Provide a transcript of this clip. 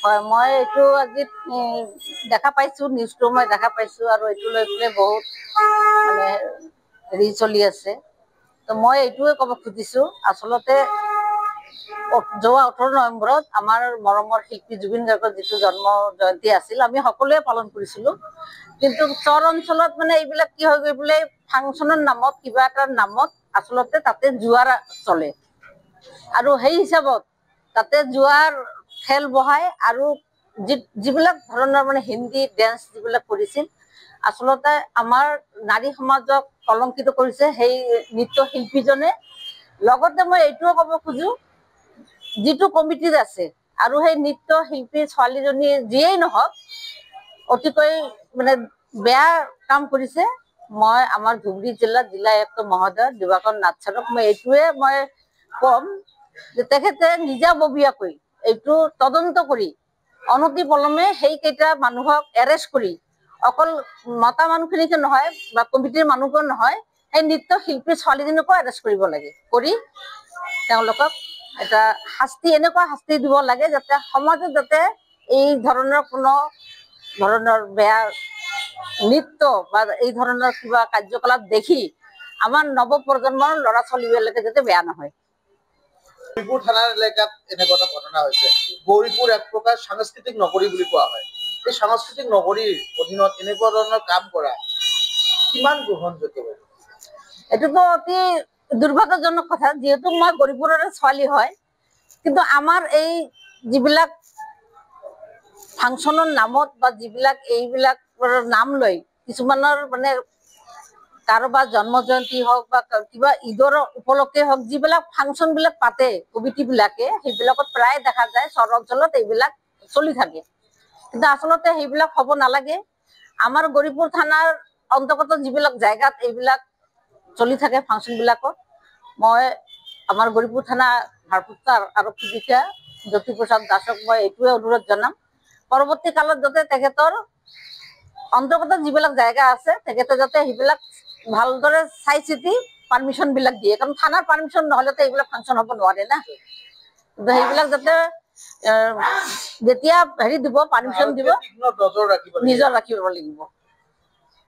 হয় মই এইটো আজি দেখা পাইছো নিউজটো মই দেখা পাইছো আৰু এইটো লৈ পেলাই বহুত মানে হেৰি চলি আছে তো মই এইটোৱে ক'ব খুজিছো আচলতে যোৱা 18 নৱেম্বৰত আমাৰ মৰমৰ শিল্পী জুবিন গাৰ্গৰ যিটো জন্ম জয়ন্তী আছিল আমি সকলোৱে পালন কৰিছিলো কিন্তু চৰ অঞ্চলত মানে এইবিলাক কি হৈ গৈ বোলে ফাংচনৰ নামত কিবা এটাৰ নামত আচলতে তাতে জুৱাৰ চলে আৰু সেই হিচাপত তাতে জুৱাৰ খেল বহাই আৰু যিবিলাক ধৰণৰ মানে হিন্দী ডেন্স যিবিলাক কৰিছিল আচলতে আমাৰ নাৰী সমাজক কলংকিত কৰিছে সেই নৃত্য শিল্পীজনে লগতে মই এইটোও ক'ব খোজো যিটো কমিটিত আছে আৰু সেই নৃত্য শিল্পী ছোৱালীজনী যিয়েই নহওক অতিকৈ মানে বেয়া কাম কৰিছে মই আমাৰ ধুবুৰী জিলাৰ জিলা আয়ুক্ত মহোদয় দিবাকৰ নাথ ছাৰক মই এইটোৱে মই কম যে তেখেতে নিজাববীয়াকৈ এইটো তদন্ত কৰি অনতি পলমে সেইকেইটা মানুহক এৰেষ্ট কৰি অকল মতা মানুহখিনিকে নহয় বা কমিটিৰ মানুহকো নহয় সেই নৃত্য শিল্পী ছোৱালীজনীকো এৰেষ্ট কৰিব লাগে কৰি তেওঁলোকক এটা শাস্তি এনেকুৱা শাস্তি দিব লাগে যাতে সমাজত যাতে এই ধৰণৰ কোনো ধৰণৰ বেয়া নৃত্য বা এই ধৰণৰ কিবা কাৰ্যকলাপ দেখি আমাৰ নৱপ্ৰজন্মৰ ল'ৰা ছোৱালীবিলাকে যাতে বেয়া নহয়। গৌৰীপুৰ থানাৰ এলেকাত এনেকুৱা এটা ঘটনা হৈছে গৌৰীপুৰ এক প্ৰকাৰ সাংস্কৃতিক নগৰী বুলি কোৱা হয় এই সাংস্কৃতিক নগৰীৰ অধীনত এনেকুৱা ধৰণৰ কাম কৰা কিমান গ্ৰহণযোগ্য? এইটোতো অতি দুৰ্ভাগ্যজনক কথা যিহেতু মই গৌৰীপুৰৰে ছোৱালী হয় কিন্তু আমাৰ এই যিবিলাক ফাংচনৰ নামত বা যিবিলাক এইবিলাক নাম লৈ কিছুমানৰ মানে কাৰোবাৰ জন্ম জয়ন্তী হওক বা কিবা ঈদৰ উপলক্ষে হওক যিবিলাক ফাংচন বিলাক পাতে কমিটি বিলাকে সেইবিলাকত প্ৰায় দেখা যায় চৰ অঞ্চলত এইবিলাক চলি থাকে কিন্তু আচলতে সেইবিলাক হ'ব নালাগে আমাৰ গৌৰীপুৰ থানাৰ অন্তৰ্গত যিবিলাক জায়গাত এইবিলাক চলি থাকে ফাংচন বিলাকত মই আমাৰ গৌৰীপুৰ থানা ভাৰপ্ৰাপ্ত আৰক্ষী বিষয়া জ্যোতিপ্ৰসাদ দাসক মই এইটোৱে অনুৰোধ জনাম পৰৱৰ্তী কালত যাতে তেখেতৰ অন্তৰ্গত যিবিলাক জায়গা আছে তেখেতে যাতে সেইবিলাক ভালদৰে চাই চিতি পাৰ্মিশ্যন বিলাক দিয়ে কাৰণ থানাৰ পাৰ্মিশ্যন নহ'লেতো এইবিলাক ফাংচন হ'ব নোৱাৰে না সেইবিলাক যাতে যেতিয়া হেৰি দিব পাৰ্মিশ্যন দিব নিজৰ ৰাখিব লাগিব।